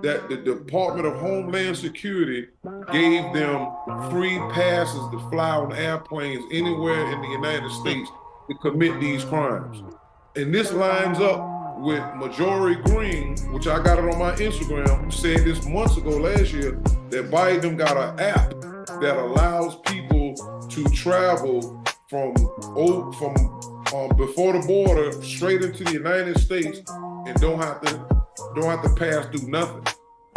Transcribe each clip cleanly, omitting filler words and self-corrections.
that the Department of Homeland Security gave them free passes to fly on airplanes anywhere in the United States to commit these crimes. And this lines up with Majority Green, which I got it on my Instagram, who said this months ago last year that Biden got an app that allows people to travel from before the border straight into the United States and don't have to pass through nothing.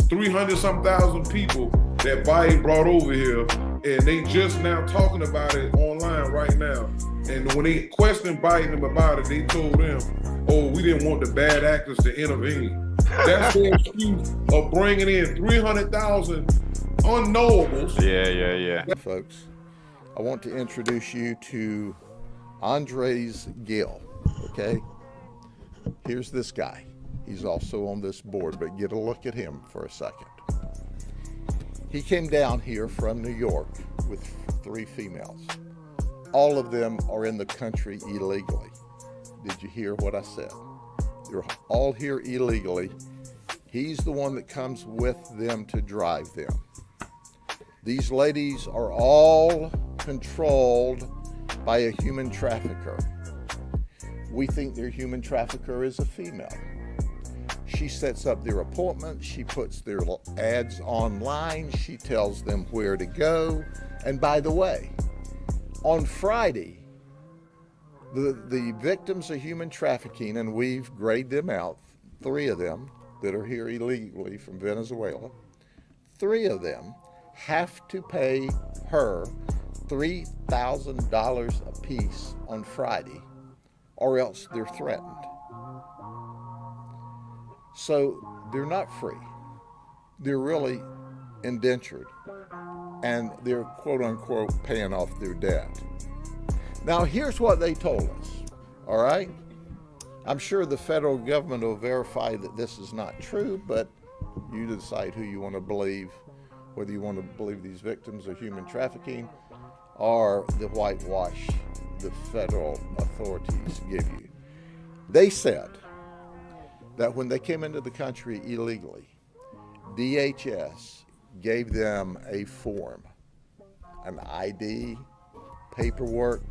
300 some thousand people that Biden brought over here, and they just now talking about it online right now. And when they questioned Biden about it, they told him, "Oh, we didn't want the bad actors to intervene." That's the excuse of bringing in 300,000 unknowables. Yeah. Folks, I want to introduce you to Andres Gill. Okay, here's this guy. He's also on this board, but get a look at him for a second. He came down here from New York with 3 females. All of them are in the country illegally. Did you hear what I said? They're all here illegally. He's the one that comes with them to drive them. These ladies are all controlled by a human trafficker. We think their human trafficker is a female. She sets up their appointments, she puts their ads online, she tells them where to go. And by the way, on Friday, the victims of human trafficking, and we've grayed them out, 3 of them that are here illegally from Venezuela, 3 of them have to pay her $3,000 a piece on Friday, or else they're threatened. So they're not free. They're really indentured, and they're quote unquote paying off their debt. Now here's what they told us, all right? I'm sure the federal government will verify that this is not true, but you decide who you want to believe, whether you want to believe these victims of human trafficking or the whitewash the federal authorities give you. They said that when they came into the country illegally, DHS gave them a form, an ID, paperwork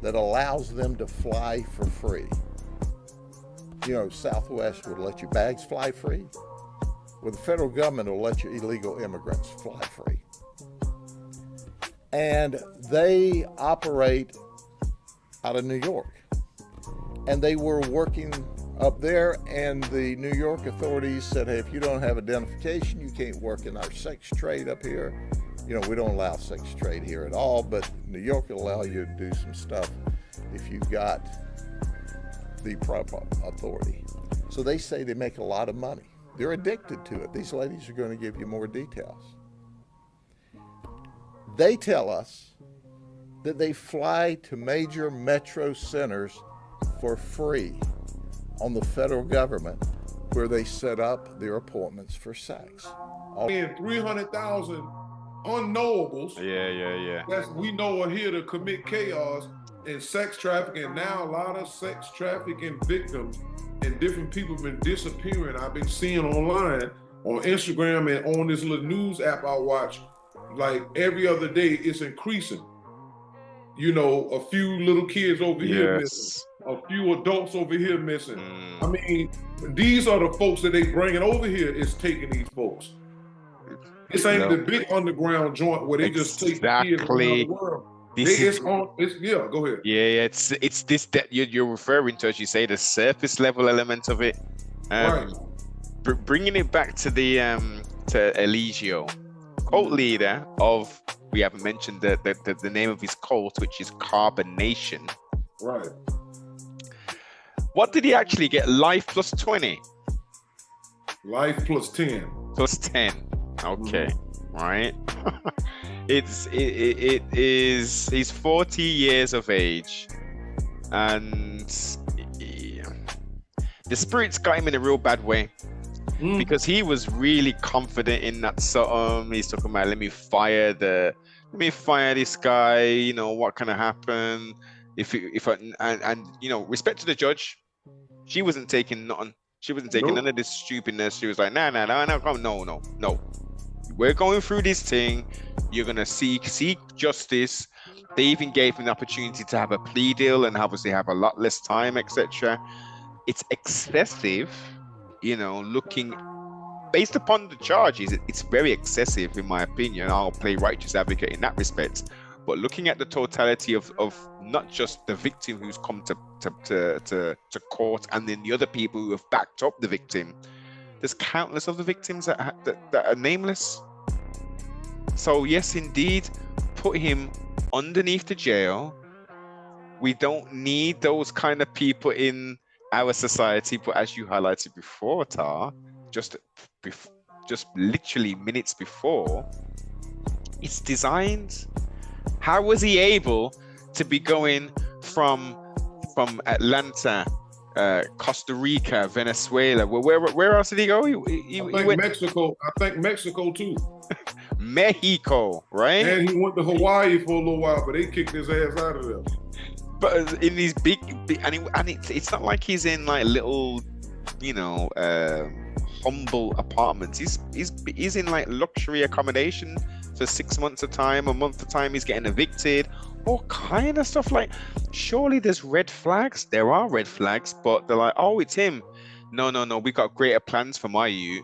that allows them to fly for free. You know, Southwest would let your bags fly free. Well, the federal government will let your illegal immigrants fly free. And they operate out of New York. And they were working up there, and the New York authorities said, hey, if you don't have identification, you can't work in our sex trade up here. You know, we don't allow sex trade here at all, but New York will allow you to do some stuff if you've got the proper authority. So they say they make a lot of money. They're addicted to it. These ladies are going to give you more details. They tell us that they fly to major metro centers for free on the federal government, where they set up their appointments for sex. And 300,000 unknowables. Yeah. That's we know are here to commit chaos and sex trafficking. Now a lot of sex trafficking victims and different people have been disappearing. I've been seeing online on Instagram and on this little news app I watch, like every other day it's increasing. You know, a few little kids over here missing, a few adults over here missing. I mean, these are the folks that they bringing over here is taking these folks. This ain't the big underground joint where they just take kids around the world. Go ahead. Yeah, it's this that you're referring to, as you say, the surface level element of it. Right. Bringing it back to the to Eligio, cult leader of, we haven't mentioned the name of his cult, which is Carbonation. Right. What did he actually get? Life plus 20? Life plus 10. Plus 10. Okay. Right. It is, he's 40 years of age, and the spirits got him in a real bad way. Because he was really confident in that something. He's talking about, let me fire this guy, you know, what can happen if I, and you know, respect to the judge, she wasn't taking nothing. She wasn't taking Nope. none of this stupidness. She was like, no. We're going through this thing. You're gonna seek justice. They even gave him the opportunity to have a plea deal and obviously have a lot less time, etc. It's excessive, looking based upon the charges. It's very excessive, in my opinion. I'll play righteous advocate in that respect. But looking at the totality of not just the victim who's come to court, and then the other people who have backed up the victim, there's countless other victims that are nameless. So yes, indeed, put him underneath the jail. We don't need those kind of people in our society. But as you highlighted before, Tar, just literally minutes before, it's designed. How was he able to be going from Atlanta, Costa Rica, Venezuela? Where else did he go? He went Mexico. I think Mexico too. Mexico, right? And he went to Hawaii for a little while, but they kicked his ass out of there. But in these big and it's not like he's in like little, humble apartments. He's in like luxury accommodation for 6 months at a time, a month at a time. He's getting evicted, all kind of stuff. Like, surely there's red flags. There are red flags, but they're like, oh, it's him. No, we got greater plans for my youth.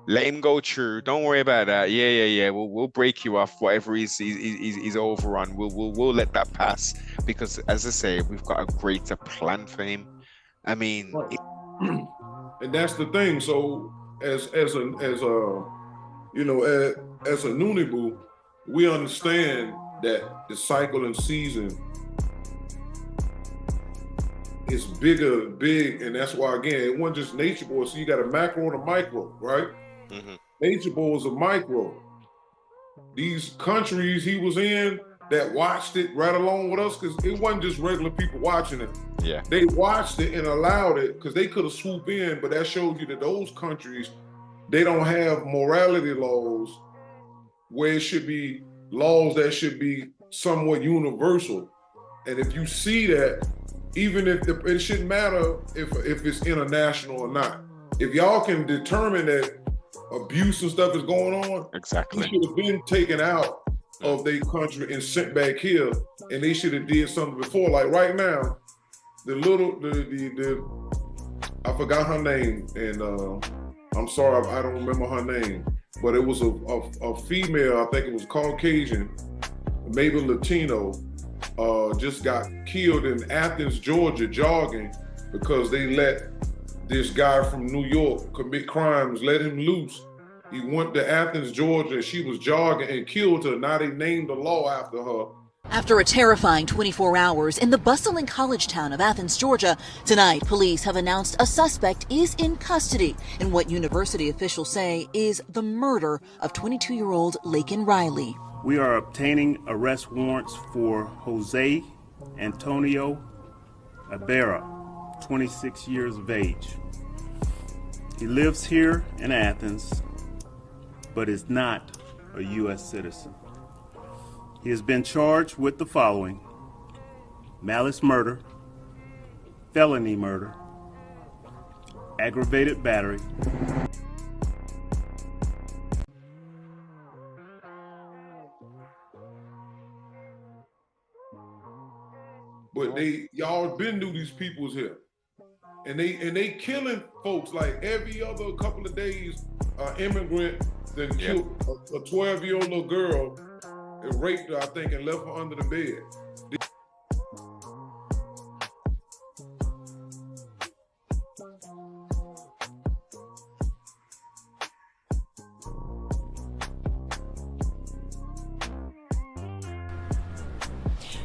Let him go through. Don't worry about that. Yeah. We'll break you off whatever he's over on. We'll let that pass, because, as I say, we've got a greater plan for him. I mean, and that's the thing. So as a Nunibu, we understand that the cycle and season is big, and that's why, again, it wasn't just Nature Boy. So you got a macro and a micro, right? Mm-hmm. Nature Boy is a micro. These countries he was in that watched it right along with us, because it wasn't just regular people watching it. Yeah, they watched it and allowed it, because they could have swooped in, but that shows you that those countries, they don't have morality laws where it should be laws that should be somewhat universal. And if you see that, even if it shouldn't matter if it's international or not, if y'all can determine that abuse and stuff is going on, exactly, he should have been taken out of their country and sent back here, and they should have did something before. Like right now, the I forgot her name, and I'm sorry, I don't remember her name, but it was a female, I think it was Caucasian, maybe Latino, just got killed in Athens, Georgia, jogging, because they let this guy from New York commit crimes, let him loose. He went to Athens, Georgia, and she was jogging and killed her. Now they named the law after her. After a terrifying 24 hours in the bustling college town of Athens, Georgia, tonight police have announced a suspect is in custody in what university officials say is the murder of 22-year-old Laken Riley. We are obtaining arrest warrants for Jose Antonio Ibarra, 26 years of age. He lives here in Athens, but is not a U.S. citizen. He has been charged with the following: malice murder, felony murder, aggravated battery. But y'all been knew these people's here. And they killing folks like every other couple of days. Immigrant then killed a 12-year-old little girl and raped her, I think, and left her under the bed.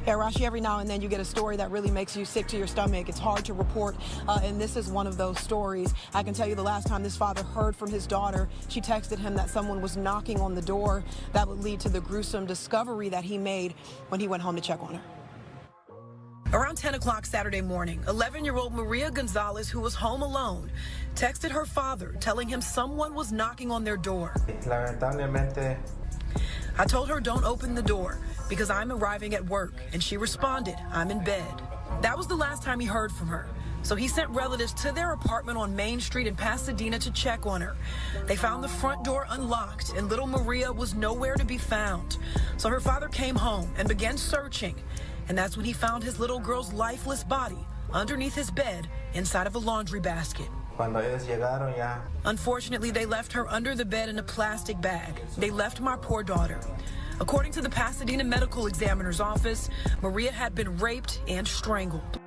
Yeah, Rashi, every now and then you get a story that really makes you sick to your stomach. It's hard to report, and this is one of those stories. I can tell you the last time this father heard from his daughter, she texted him that someone was knocking on the door. That would lead to the gruesome discovery that he made when he went home to check on her. Around 10 o'clock Saturday morning, 11-year-old Maria Gonzalez, who was home alone, texted her father telling him someone was knocking on their door. I told her don't open the door because I'm arriving at work, and she responded, I'm in bed. That was the last time he heard from her. So he sent relatives to their apartment on Main Street in Pasadena to check on her. They found the front door unlocked and little Maria was nowhere to be found. So her father came home and began searching. And that's when he found his little girl's lifeless body underneath his bed inside of a laundry basket. Unfortunately, they left her under the bed in a plastic bag. They left my poor daughter. According to the Pasadena Medical Examiner's Office, Maria had been raped and strangled.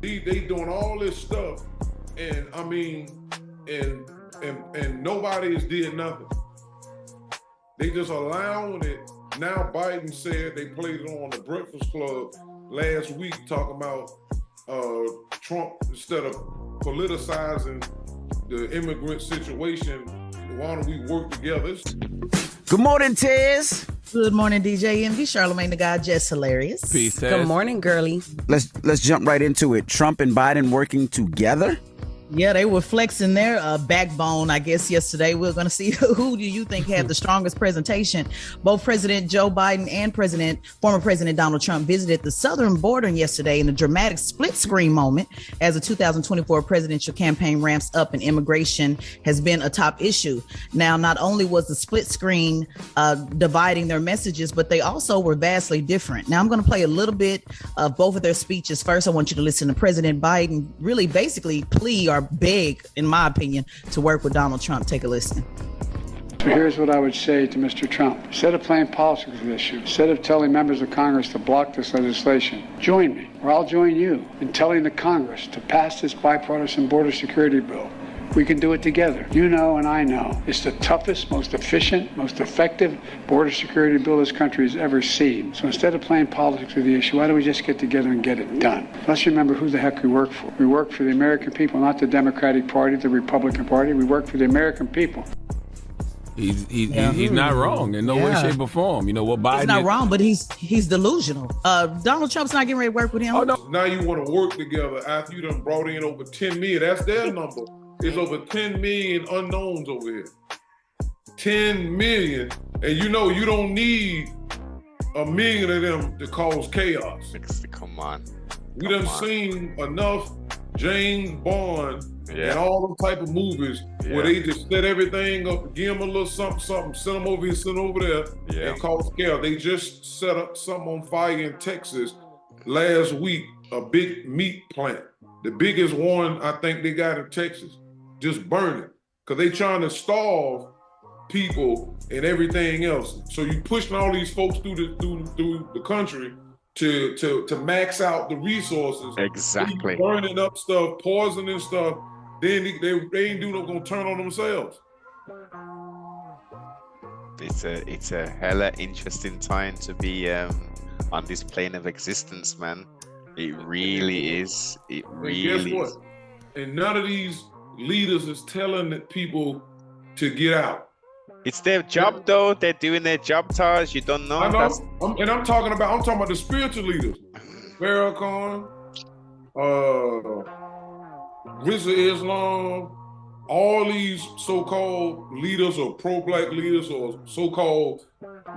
They doing all this stuff, and I mean, and nobody has did nothing. They just allowing it. Now Biden said they played it on the Breakfast Club last week, talking about Trump, instead of politicizing the immigrant situation, why don't we work together? Good morning, Tez. Good morning, DJ Envy. Charlamagne the God, just hilarious. Peace. Good morning, girly. Let's jump right into it. Trump and Biden working together? Yeah, they were flexing their backbone, I guess, yesterday. We're going to see who do you think had the strongest presentation. Both President Joe Biden and former President Donald Trump visited the southern border yesterday in a dramatic split screen moment as the 2024 presidential campaign ramps up and immigration has been a top issue. Now, not only was the split screen dividing their messages, but they also were vastly different. Now, I'm going to play a little bit of both of their speeches. First, I want you to listen to President Biden really basically plea or beg, in my opinion, to work with Donald Trump. Take a listen. So here's what I would say to Mr. Trump. Instead of playing politics with this issue, instead of telling members of Congress to block this legislation, join me, or I'll join you in telling the Congress to pass this bipartisan border security bill. We can do it together. You know and I know it's the toughest, most efficient, most effective border security bill this country has ever seen. So instead of playing politics with the issue, why don't we just get together and get it done? Let's remember who the heck we work for. We work for the American people, not the Democratic Party, the Republican Party. We work for the American people. He's not wrong in no way, shape, or form. You know what Biden? He's not wrong, but he's delusional. Donald Trump's not getting ready to work with him. Oh no! Now you want to work together after you done brought in over 10 million. That's their number. There's over 10 million unknowns over here. 10 million. And you know you don't need a million of them to cause chaos. Come on. We done seen enough James Bond and all them type of movies where they just set everything up, give them a little something, send them over here, send them over there, and cause chaos. They just set up something on fire in Texas last week, a big meat plant. The biggest one I think they got in Texas. Just burning, because they trying to starve people and everything else. So you pushing all these folks through the country to max out the resources. Exactly. Burning up stuff, poisoning stuff. Then they ain't gonna turn on themselves. It's a hella interesting time to be on this plane of existence, man. It really is. It really is. And none of these leaders is telling the people to get out. It's their job, though. They're doing their job, Taj. You don't know. I know. I'm talking about the spiritual leaders. Farrakhan, Rizza Islam, all these so-called leaders or pro-black leaders or so-called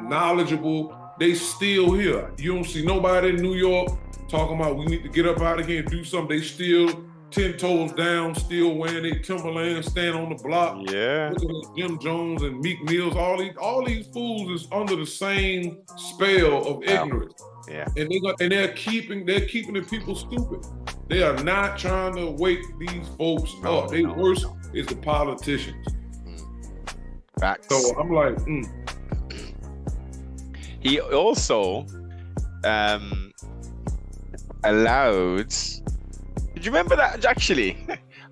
knowledgeable, they still here. You don't see nobody in New York talking about we need to get up out of here and do something. They still 10 toes down, still wearing their Timberlands, stand on the block. Yeah. Looking at Jim Jones and Meek Mills. All these fools is under the same spell of ignorance. Yeah. And they're keeping the people stupid. They are not trying to wake these folks up. Worse is the politicians. Facts. So I'm like, He also allowed. Do you remember that? Actually,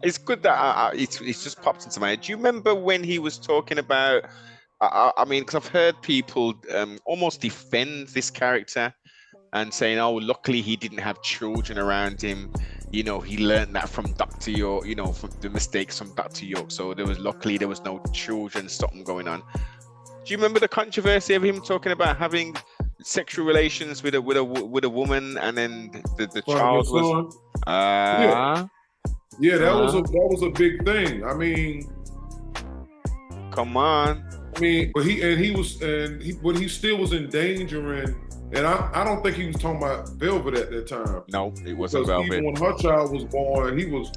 it's good that it's just popped into my head. Do you remember when he was talking about? I mean, because I've heard people almost defend this character and saying, "Oh, luckily he didn't have children around him. You know, he learned that from Dr. York. You know, from the mistakes from Dr. York. So luckily there was no children, something going on." Do you remember the controversy of him talking about having sexual relations with a woman, and then the child was that was a big thing. I mean, Come on. I mean, but he still was endangering, and I don't think he was talking about Velvet at that time. No, it wasn't because Velvet. even when her child was born, he was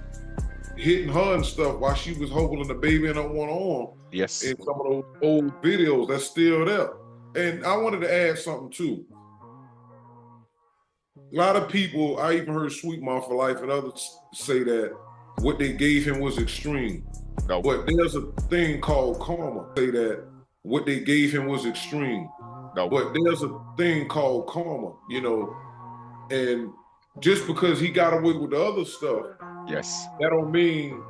hitting her and stuff while she was holding the baby in her one arm. Yes. In some of those old videos that's still there. And I wanted to add something too. A lot of people, I even heard Sweet Mom for Life and others say that what they gave him was extreme. No. But there's a thing called karma. Say that what they gave him was extreme. No. But there's a thing called karma, you know, and just because he got away with the other stuff, yes, that don't mean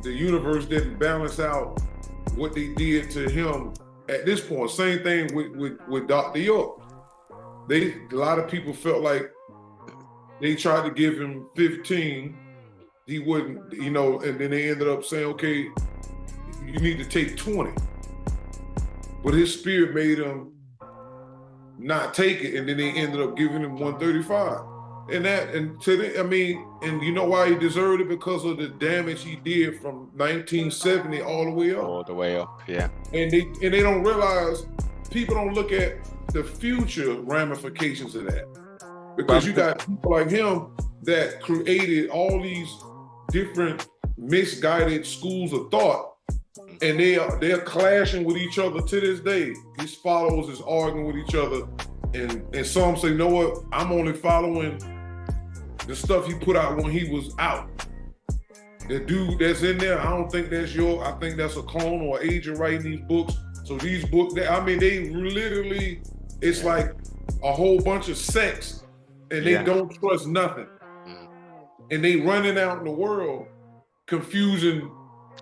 the universe didn't balance out what they did to him at this point. Same thing with Dr. York. A lot of people felt like they tried to give him 15, he wouldn't, you know, and then they ended up saying, okay, you need to take 20. But his spirit made him not take it, and then they ended up giving him 135. And you know why he deserved it? Because of the damage he did from 1970 all the way up. All the way up, yeah. And they don't realize, people don't look at the future ramifications of that. Because you got people like him that created all these different misguided schools of thought, and they're clashing with each other to this day. His followers is arguing with each other, and some say, you know what, I'm only following the stuff he put out when he was out. The dude that's in there, I don't think that's I think that's a clone or agent writing these books. So these books, they literally, it's like a whole bunch of sex, and they don't trust nothing. And they running out in the world confusing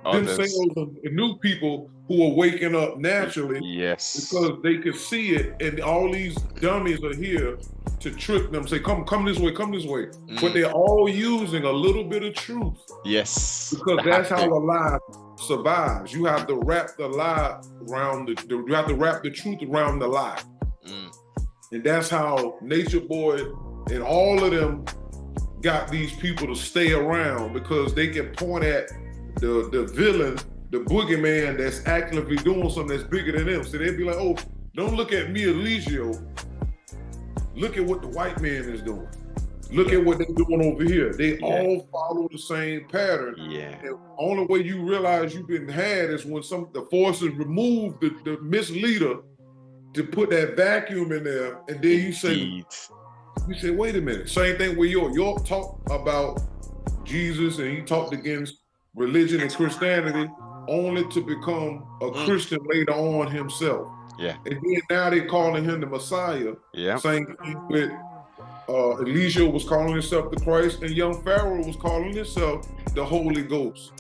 themselves and new people who are waking up naturally. Yes. Because they can see it, and all these dummies are here to trick them, say, come this way, come this way. But they're all using a little bit of truth. Yes. Because that's how a lie survives. You have to wrap the lie around you have to wrap the truth around the lie. And that's how Nature Boy and all of them got these people to stay around, because they can point at the villain, the boogeyman that's actively doing something that's bigger than them. So they'd be like, oh, don't look at me, Eligio. Look at what the white man is doing. Look at what they're doing over here. They all follow the same pattern. Yeah. And the only way you realize you've been had is when the forces remove the misleader to put that vacuum in there, and then you say, wait a minute. Same thing with York. York talked about Jesus, and he talked against religion and Christianity, only to become a Christian later on himself. Yeah. And then now they're calling him the Messiah. Yeah. Same thing with Eligio was calling himself the Christ, and young Pharaoh was calling himself the Holy Ghost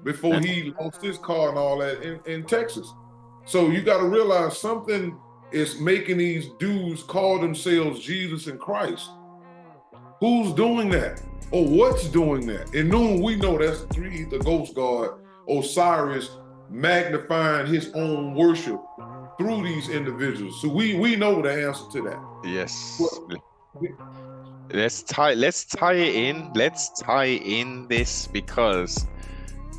before he lost his car and all that in Texas. So you got to realize something is making these dudes call themselves Jesus and Christ. Who's doing that? Or what's doing that? In Noon, we know that's the ghost god, Osiris, magnifying his own worship through these individuals. So we know the answer to that. Yes. Let's tie it in. Let's tie in this, because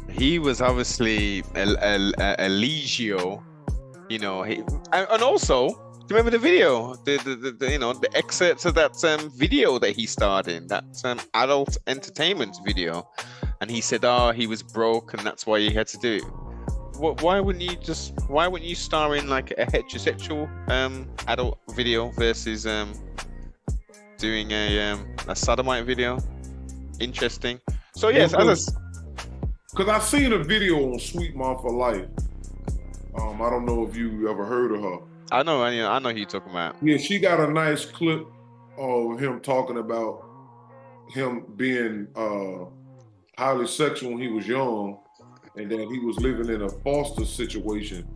he was obviously Eligio, you know. And also, do you remember the video, the excerpts of that video that he starred in, that adult entertainment video, and he said, he was broke and that's why he had to do it. Why wouldn't you star in like a heterosexual adult video versus doing a sodomite video? Interesting. So yes, because I've seen a video on Sweet Mom for Life. I don't know if you ever heard of her. I know who you're talking about. Yeah, she got a nice clip of him talking about him being highly sexual when he was young, and that he was living in a foster situation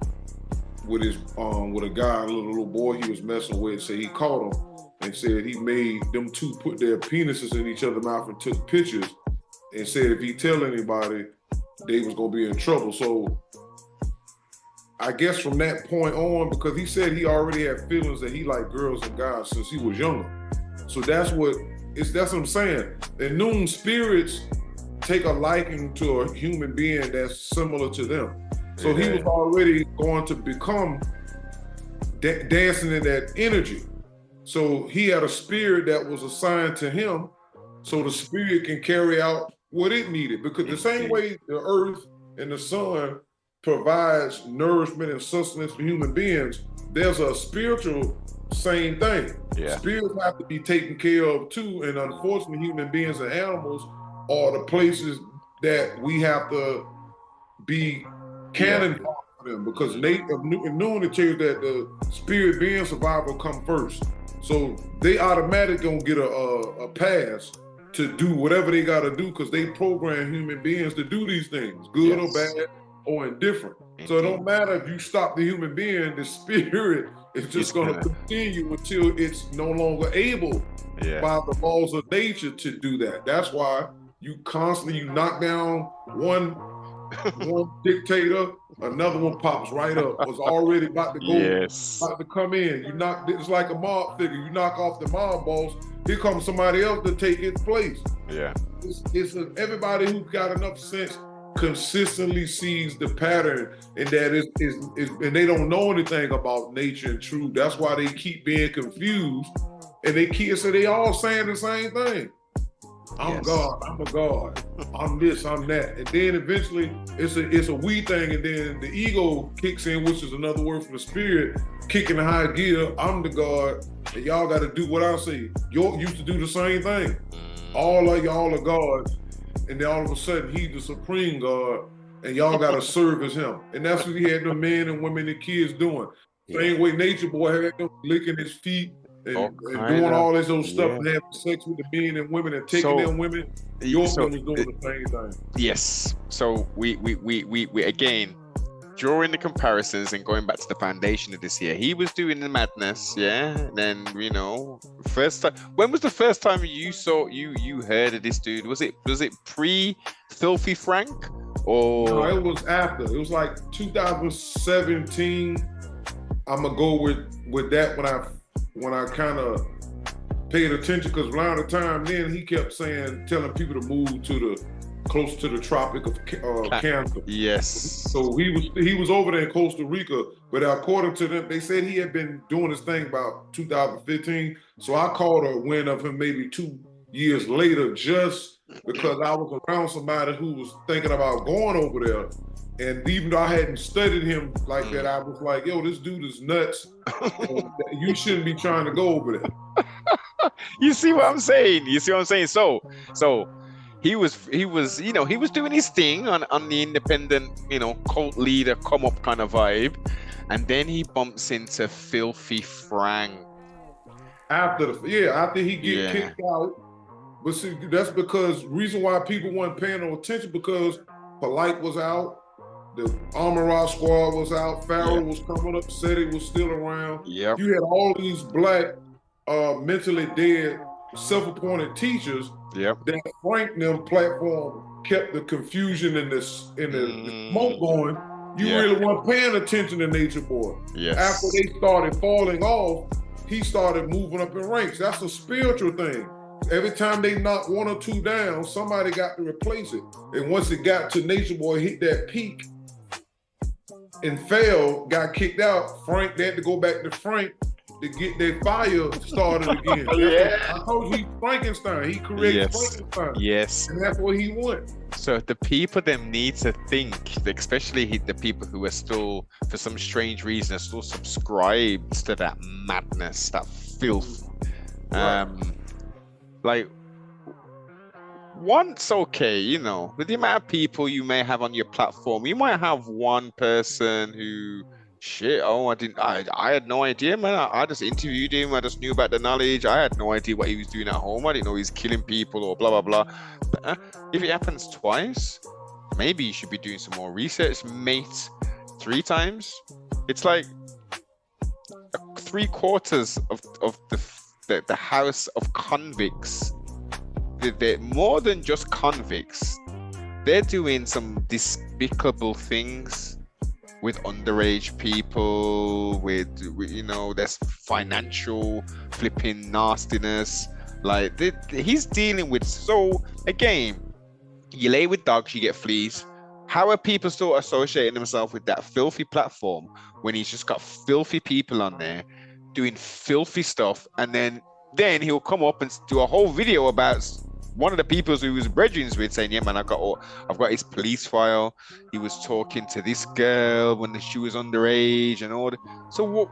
with his with a guy, a little boy he was messing with. So he caught him and said he made them two put their penises in each other's mouth and took pictures, and said if he tell anybody, they was gonna be in trouble. So I guess from that point on, because he said he already had feelings that he liked girls and guys since he was younger. So that's what I'm saying. And Noon spirits take a liking to a human being that's similar to them. So he was already going to become dancing in that energy. So he had a spirit that was assigned to him, so the spirit can carry out what it needed. Because the same way the earth and the sun provides nourishment and sustenance for human beings, there's a spiritual same thing. Spirits have to be taken care of too, and unfortunately human beings and animals are the places that we have to be cannon for them, because in Noon it tells you that the spirit being survival come first. So they automatically gonna get a pass to do whatever they gotta do, because they program human beings to do these things, good or bad or indifferent. So it don't matter if you stop the human being, the spirit is just gonna continue until it's no longer able by the laws of nature to do that. That's why you constantly knock down one dictator, another one pops right up. Was already about to go, about to come in. You knock, it's like a mob figure. You knock off the mob boss, here comes somebody else to take its place. It's everybody who got enough sense consistently sees the pattern, and that is and they don't know anything about nature and truth. That's why they keep being confused, and they all saying the same thing. I'm God, I'm a God, I'm this, I'm that. And then eventually it's a we thing, and then the ego kicks in, which is another word for the spirit, kicking the high gear. I'm the God, and y'all got to do what I say. You used to do the same thing. All of y'all are gods, and then all of a sudden he's the supreme God, and y'all got to serve as him. And that's what he had the men and women and kids doing. Same way Nature Boy had them licking his feet, and doing all this old stuff, and having sex with the men and women and taking them women. Yorkman was doing the same thing. Yes. So we again, drawing the comparisons and going back to the foundation of this here, he was doing the madness, and then first time. When was the first time you heard of this dude? Was it pre Filthy Frank, or no? It was after. It was like 2017. I'm gonna go with that when I kind of paid attention, because around the time then he kept telling people to move close to the Tropic of Cancer. Yes. So he was over there in Costa Rica, but according to them, they said he had been doing this thing about 2015. So I caught a wind of him maybe 2 years later, just because I was around somebody who was thinking about going over there. And even though I hadn't studied him like that, I was like, yo, this dude is nuts. You shouldn't be trying to go over there. You see what I'm saying? So he was doing his thing on the independent, cult leader come up kind of vibe. And then he bumps into Filthy Frank. After he get kicked out. But see, that's because reason why people weren't paying no attention, because Polite was out. The Amara Squad was out. Farrell was coming up, said he was still around. You had all these black, mentally dead, self-appointed teachers that Frank them platform kept the confusion and the smoke going. You really weren't paying attention to Nature Boy. After they started falling off, he started moving up in ranks. That's a spiritual thing. Every time they knocked one or two down, somebody got to replace it. And once it got to Nature Boy, hit that peak and fell, got kicked out, Frank, they had to go back to Frank to get their fire started again. I told you, Frankenstein. He created Frankenstein. Yes. And that's where he went. So the people them need to think, especially the people who are still, for some strange reason, are still subscribed to that madness, that filth. Like, once, okay, with the amount of people you may have on your platform, you might have one person who, I had no idea, man. I just interviewed him. I just knew about the knowledge. I had no idea what he was doing at home. I didn't know he was killing people or blah, blah, blah. But if it happens twice, maybe you should be doing some more research, mate. 3 times? It's like 3/4 of the house of convicts. They're more than just convicts. They're doing some despicable things with underage people, with there's financial flipping nastiness. Like he's dealing with. So again, you lay with dogs, you get fleas. How are people still associating themselves with that filthy platform when he's just got filthy people on there doing filthy stuff, and then he'll come up and do a whole video about one of the people who he was brethren with, saying, "Yeah, man, I've got his police file. He was talking to this girl when she was underage and all that." So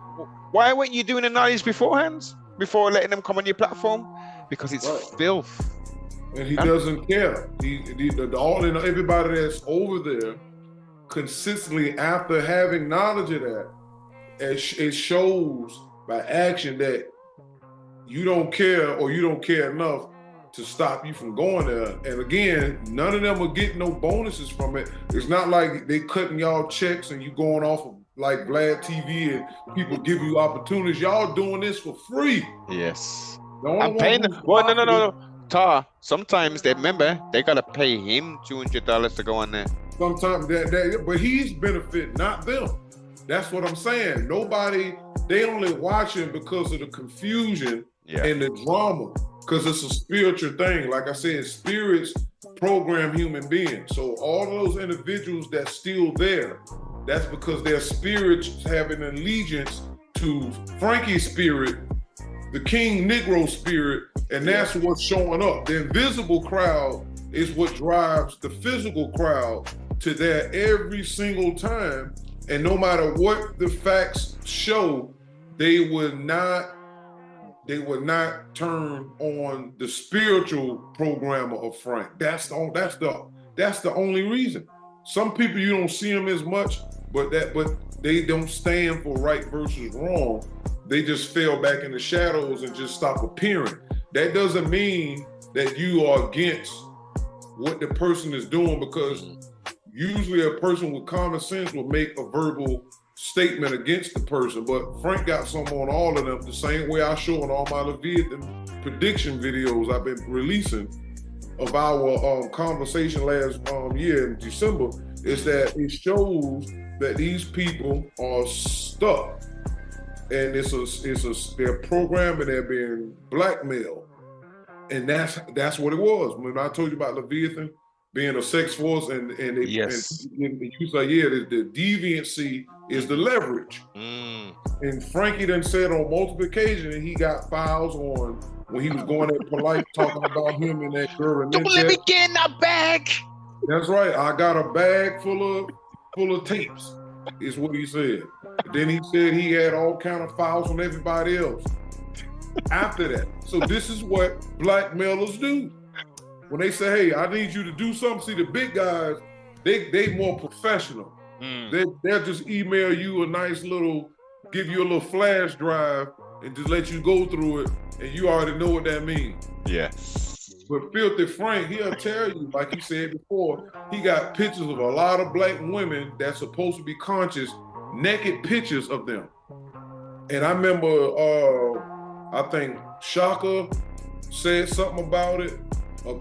why weren't you doing the knowledge beforehand, before letting them come on your platform? Because it's filth. And he doesn't care. Everybody that's over there consistently, after having knowledge of that, it shows by action that you don't care, or you don't care enough to stop you from going there. And again, none of them are getting no bonuses from it. It's not like they cutting y'all checks and you going off of like Vlad TV and people give you opportunities. Y'all doing this for free. Yes. The only I'm paying them. one Well, no. Tar, sometimes they gotta pay him $200 to go on there. Sometimes but he's benefit, not them. That's what I'm saying. They only watching because of the confusion and the drama, because it's a spiritual thing. Like I said, spirits program human beings. So all those individuals that's still there, that's because their spirits have an allegiance to Frankie's spirit, the King Negro spirit, and that's what's showing up. The invisible crowd is what drives the physical crowd to there every single time. And no matter what the facts show, they would not turn on the spiritual programmer of Frank. That's the only reason. Some people, you don't see them as much, but they don't stand for right versus wrong. They just fell back in the shadows and just stop appearing. That doesn't mean that you are against what the person is doing, because usually a person with common sense will make a verbal statement against the person. But Frank got some on all of them, the same way I show in all my Leviathan prediction videos I've been releasing of our conversation last year in December, is that it shows that these people are stuck. And they're programmed and they're being blackmailed. And that's what it was. When I told you about Leviathan being a sex force, and you say, the deviancy is the leverage. And Frankie done said on multiple occasions that he got files on when he was going at Polite talking about him and that girl. Don't let me get in that bag. That's right. I got a bag full of tapes, is what he said. Then he said he had all kind of files on everybody else after that. So this is what blackmailers do. When they say, "Hey, I need you to do something," see, the big guys, they more professional. They'll just email you give you a little flash drive and just let you go through it, and you already know what that means. Yes. But Filthy Frank, he'll tell you, like you said before, he got pictures of a lot of black women that's supposed to be conscious, naked pictures of them. And I remember, I think Shaka said something about it a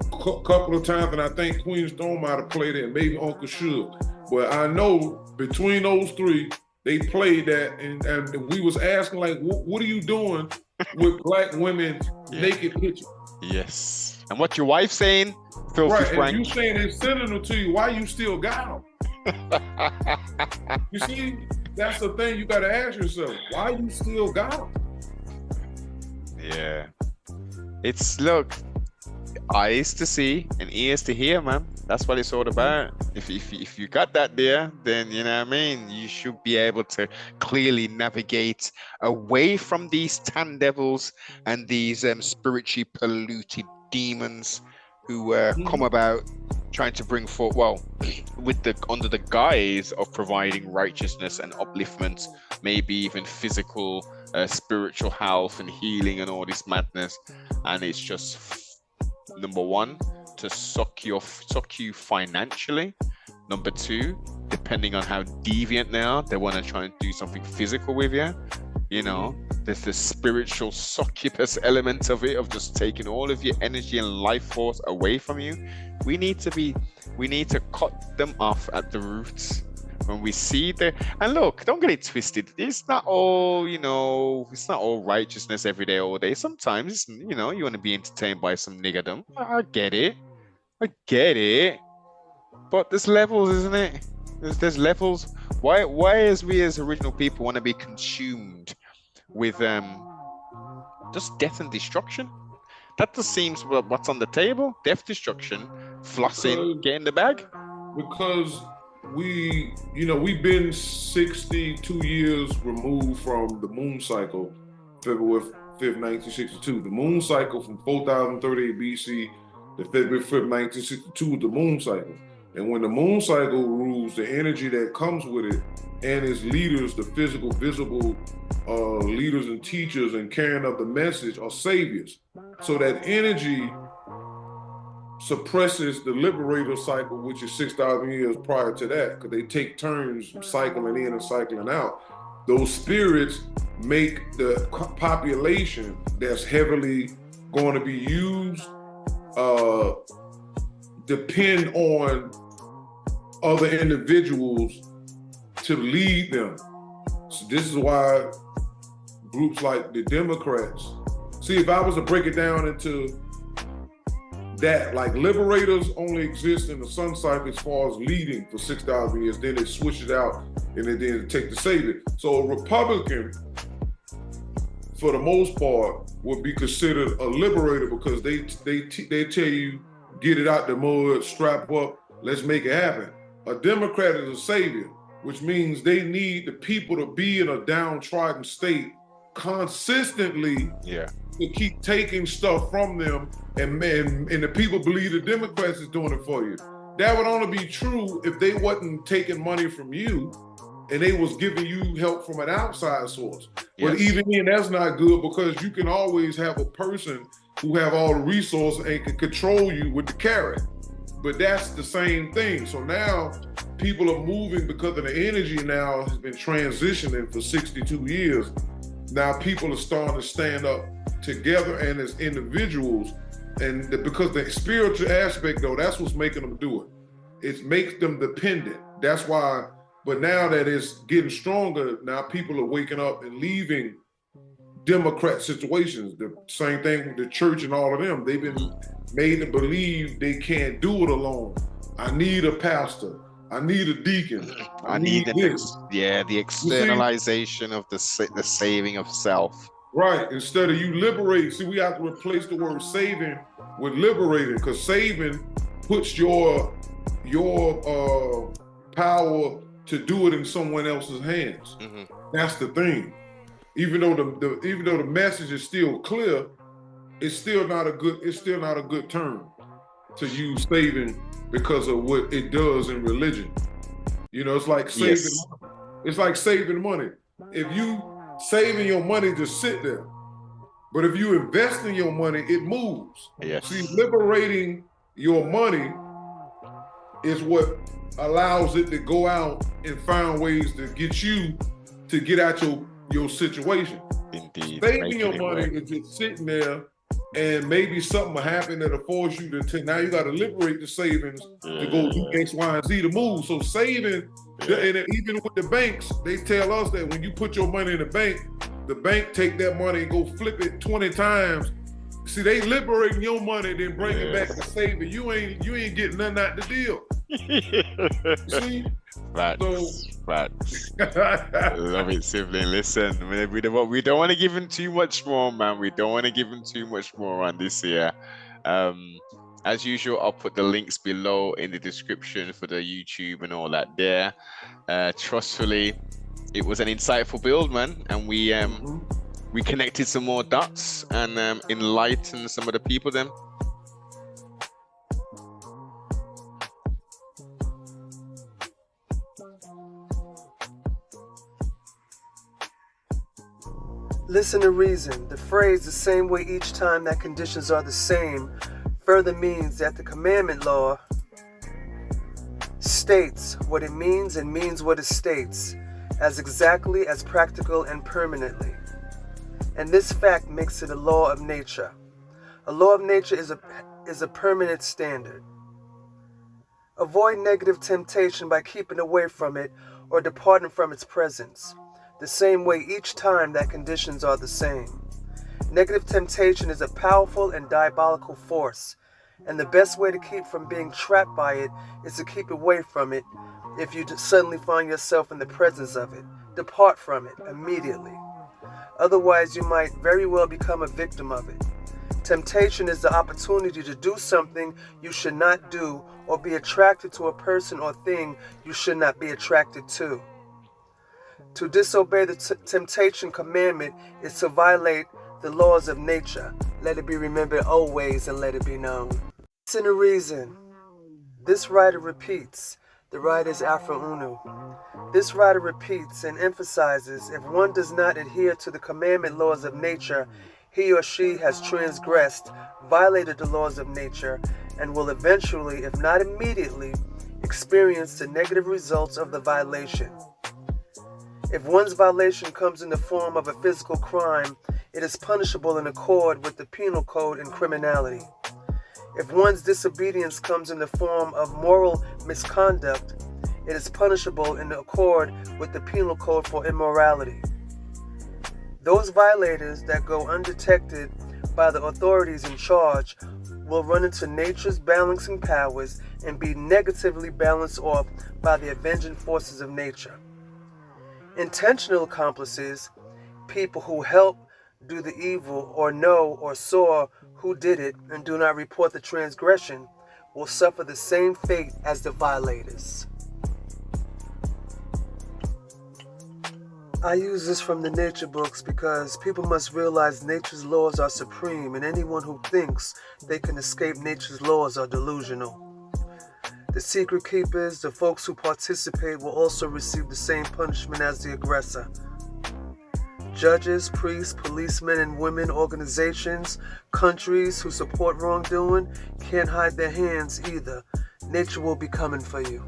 couple of times, and I think Queen Storm might have played it, and maybe Uncle Suge. But I know between those three, they played that, and we was asking, like, what are you doing with black women's naked pictures? Yes. And what your wife saying? Right, Frank. And you saying they're sending them to you, why you still got them? You see, that's the thing you got to ask yourself. Why you still got them? Yeah. It's, look, eyes to see and ears to hear, man. That's what it's all about. If you got that there, then, you know what I mean, you should be able to clearly navigate away from these tan devils and these spiritually polluted demons who come about trying to bring forth, well, under the guise of providing righteousness and upliftment, maybe even physical, spiritual health and healing and all this madness. And it's just, number one, to suck you financially. Number two, depending on how deviant they are, they want to try and do something physical with you. You know, there's the spiritual succubus element of it, of just taking all of your energy and life force away from you. We need to cut them off at the roots. When we see and look, don't get it twisted. It's not all, it's not all righteousness every day, all day. Sometimes, you want to be entertained by some niggerdom. I get it. But there's levels, isn't it? There's levels. Why as we as original people want to be consumed with just death and destruction? That just seems what's on the table. Death, destruction, flossing, get in the bag. Because we've been 62 years removed from the moon cycle, February 5th, 1962. The moon cycle from 4038 BC to February 5th, 1962 is the moon cycle. And when the moon cycle rules, the energy that comes with it and its leaders, the physical, visible leaders and teachers and carrying of the message are saviors. So that energy suppresses the liberator cycle, which is 6,000 years prior to that, because they take turns cycling in and cycling out. Those spirits make the population that's heavily going to be used depend on other individuals to lead them. So this is why groups like the Democrats, see, if I was to break it down into that, like liberators only exist in the sun cycle as far as leading for 6,000 years, then it switches out and then take the savior. So a Republican, for the most part, would be considered a liberator because they tell you, get it out the mud, strap up, let's make it happen. A Democrat is a savior, which means they need the people to be in a downtrodden state consistently to keep taking stuff from them, and the people believe the Democrats is doing it for you. That would only be true if they wasn't taking money from you and they was giving you help from an outside source. Yes. But even then, that's not good, because you can always have a person who have all the resources and can control you with the carrot. But that's the same thing. So now people are moving because of the energy now has been transitioning for 62 years. Now people are starting to stand up together and as individuals, and because the spiritual aspect, though, that's what's making them do it. It makes them dependent. That's why, but now that it's getting stronger, now people are waking up and leaving Democrat situations. The same thing with the church and all of them. They've been made to believe they can't do it alone. I need a pastor. I need a deacon. I need this. The externalization of the saving of self. Right. Instead of you liberating, see, we have to replace the word saving with liberating, because saving puts your power to do it in someone else's hands. Mm-hmm. That's the thing. Even though the message is still clear, it's still not a good term to use saving because of what it does in religion. It's like saving. Yes. It's like saving money. If you saving your money, just sit there. But if you invest in your money, it moves. Yes. See, liberating your money is what allows it to go out and find ways to get you to get out your situation. Indeed. Saving your money is just sitting there, and maybe something will happen that'll force you to take. Now you got to liberate the savings to go do X, Y, and Z to move. So saving, and even with the banks, they tell us that when you put your money in the bank take that money and go flip it 20 times. See, they liberating your money, then bring it back to saving. You ain't getting nothing out the deal. See? Facts. Love it, sibling. Listen, we don't want to give him too much more, man. We don't want to give him too much more on this year. As usual, I'll put the links below in the description for the YouTube and all that there. Trustfully, it was an insightful build, man, and we connected some more dots and enlightened some of the people then. Listen to reason. The phrase "the same way each time that conditions are the same" further means that the commandment law states what it means and means what it states, as exactly as practical and permanently. And this fact makes it a law of nature. A law of nature is a permanent standard. Avoid negative temptation by keeping away from it or departing from its presence, the same way each time that conditions are the same. Negative temptation is a powerful and diabolical force, And the best way to keep from being trapped by it is to keep away from it. If you suddenly find yourself in the presence of it, depart from it immediately. Otherwise, you might very well become a victim of it. Temptation is the opportunity to do something you should not do, or be attracted to a person or thing you should not be attracted to. To disobey the temptation commandment is to violate the laws of nature. Let it be remembered always and let it be known. Listen to reason. This writer repeats. The writer is Afro Unu. This writer repeats and emphasizes, if one does not adhere to the commandment laws of nature, he or she has transgressed, violated the laws of nature, and will eventually, if not immediately, experience the negative results of the violation. If one's violation comes in the form of a physical crime, it is punishable in accord with the penal code and criminality. If one's disobedience comes in the form of moral misconduct, it is punishable in accord with the penal code for immorality. Those violators that go undetected by the authorities in charge will run into nature's balancing powers and be negatively balanced off by the avenging forces of nature. Intentional accomplices, people who help do the evil or know or saw who did it and do not report the transgression, will suffer the same fate as the violators. I use this from the nature books because people must realize nature's laws are supreme, and anyone who thinks they can escape nature's laws are delusional. The secret keepers, the folks who participate, will also receive the same punishment as the aggressor. Judges, priests, policemen and women, organizations, countries who support wrongdoing can't hide their hands either. Nature will be coming for you.